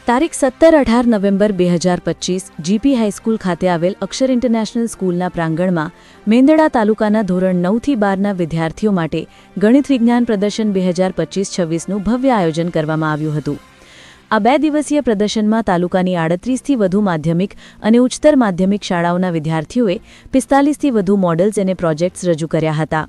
તારીખ 17-18 November 2025 GP high school ખાતે આવેલ અક્ષર ઇન્ટરનેશનલ સ્કૂલના પ્રાંગણમાં મેંદરડા તાલુકાના ધોરણ 9થી 12ના વિદ્યાર્થીઓ માટે ગણિત વિજ્ઞાન પ્રદર્શન 2025-26નું ભવ્ય આયોજન કરવામાં આવ્યું હતું। આ 2 દિવસીય પ્રદર્શનમાં તાલુકાની 38થી વધુ માધ્યમિક અને ઉચ્ચતર માધ્યમિક શાળાઓના વિદ્યાર્થીઓએ 45થી વધુ મોડલ્સ અને પ્રોજેક્ટ્સ રજૂ કર્યા હતા।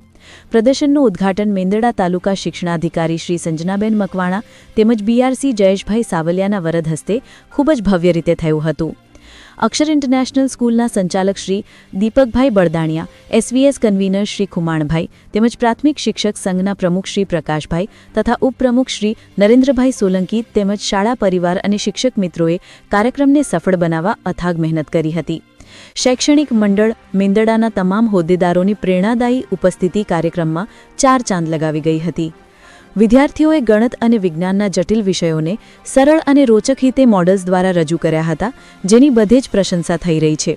પ્રદર્શનનું ઉદ્ઘાટન મેંદરડા તાલુકા શિક્ષણાધિકારી શ્રી સંજનાબેન મકવાણા તેમજ બીઆરસી જયેશભાઈ સાવલિયાના વરદ હસ્તે ખૂબ જ ભવ્ય રીતે થયું હતું। અક્ષર ઇન્ટરનેશનલ સ્કૂલના સંચાલક શ્રી દીપકભાઈ બળદાણિયા, એસવીએસ કન્વીનર શ્રી ખુમાણભાઈ તેમજ પ્રાથમિક શિક્ષક સંઘના પ્રમુખ શ્રી પ્રકાશભાઈ તથા ઉપપ્રમુખ શ્રી નરેન્દ્રભાઈ સોલંકી તેમજ શાળા પરિવાર અને શિક્ષક મિત્રોએ કાર્યક્રમને સફળ બનાવવા અથાગ મહેનત કરી હતી। શૈક્ષણિક મંડળ મેંદરડાના તમામ હોદ્દેદારોની પ્રેરણાદાયી ઉપસ્થિતિ કાર્યક્રમમાં 4 ચાંદ લગાવી ગઈ હતી। વિદ્યાર્થીઓએ ગણિત અને વિજ્ઞાનના જટિલ વિષયોને સરળ અને રોચક રીતે મોડલ્સ દ્વારા રજૂ કર્યા હતા, જેની બધે જ પ્રશંસા થઈ રહી છે।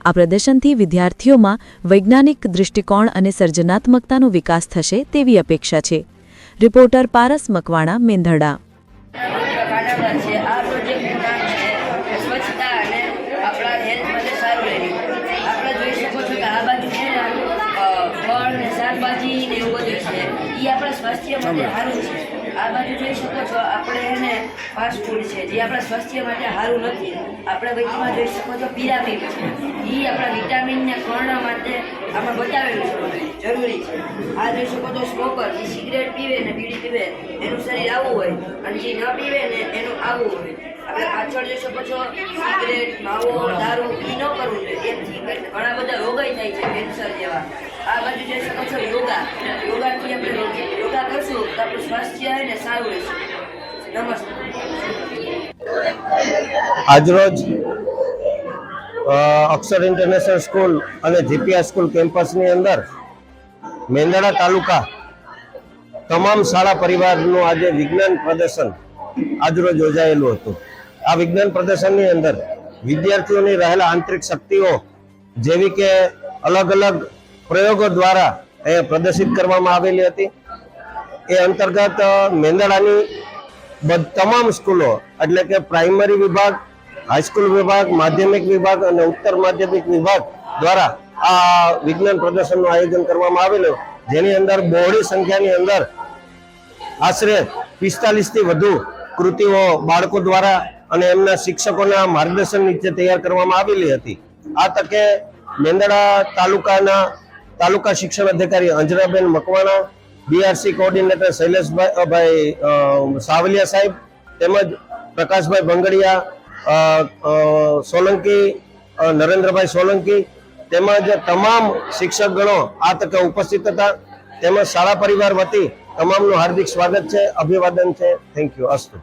આ પ્રદર્શનથી વિદ્યાર્થીઓમાં વૈજ્ઞાનિક દૃષ્ટિકોણ અને સર્જનાત્મકતાનો વિકાસ થશે તેવી અપેક્ષા છે। રિપોર્ટર પારસ મકવાણા, મેંદરડા। स्वास्थ्य માટે સારું છે। આ બાજુ જોઈ શકો છો આપણે એને ફાસ્ટ ફૂડ છે જે આપણા સ્વાસ્થ્ય માટે સારું નથી। આપણે વૈદ્યમાં જોઈ શકો છો પિરામિડ છે, એ આપણા વિટામિનને કર્ણ માટે આમાં બતાવેલું છે, જરૂરી છે। આ જોઈ શકો છો સ્મોકર, જે સિગરેટ પીવે ને બીડી પીવે એનું શરીર આવું હોય અને જે ન પીવે ને એનું આવું હોય। આપણે પાછળ જોઈ શકો છો સિગરેટ, માવો, દારૂ એ ન કરવું જોઈએ, એથી ઘણા બધા રોગાઈ થાય છે, કેન્સર જેવા। આ બાજુ જોઈ શકો છો યોગાથી આપણે યોગા કરશું તો આપણું સ્વાસ્થ્ય ને સારું રહેશે। નમસ્તે। આજરોજ અક્ષર ઇન્ટરનેશનલ સ્કૂલ અને જીપીઆઈ સ્કૂલ કેમ્પસની અંદર મેંદરડા તાલુકા તમામ શાળા પરિવારનું આજે વિજ્ઞાન પ્રદર્શન આજરોજ યોજાયેલું હતું। આ વિજ્ઞાન પ્રદર્શનની અંદર વિદ્યાર્થીઓની રહેલા આંતરિક શક્તિઓ જેવી કે અલગ અલગ પ્રયોગો દ્વારા એ પ્રદર્શિત કરવામાં આવેલી હતી। એ અંતર્ગત મેંદરડાની તમામ સ્કૂલો એટલે કે પ્રાઇમરી વિભાગ, હાઈસ્કૂલ વિભાગ, માધ્યમિક વિભાગ અને ઉત્તર માધ્યમિક વિભાગ દ્વારા આ વિજ્ઞાન પ્રદર્શનનું આયોજન કરવામાં આવેલું, જેની અંદર બહોળી સંખ્યાની અંદર આશરે 45થી વધુ કૃતિઓ બાળકો દ્વારા અને એમના શિક્ષકોના માર્ગદર્શન નીચે તૈયાર કરવામાં આવેલી હતી। આ તકે મેંદરડા તાલુકા શિક્ષણ અધિકારી અંજનાબેન મકવાણા, બીઆરસી કોઓર્ડિનેટર શૈલેષભાઈ સાવલિયા સાહેબ તેમજ પ્રકાશભાઈ બંગડિયા, સોલંકી નરેન્દ્રભાઈ સોલંકી તેમજ તમામ શિક્ષકગણો આ તકે ઉપસ્થિત હતા। તેમજ શાળા પરિવાર વતી તમામનું હાર્દિક સ્વાગત છે, અભિવાદન છે। Thank you. અસ્તુ।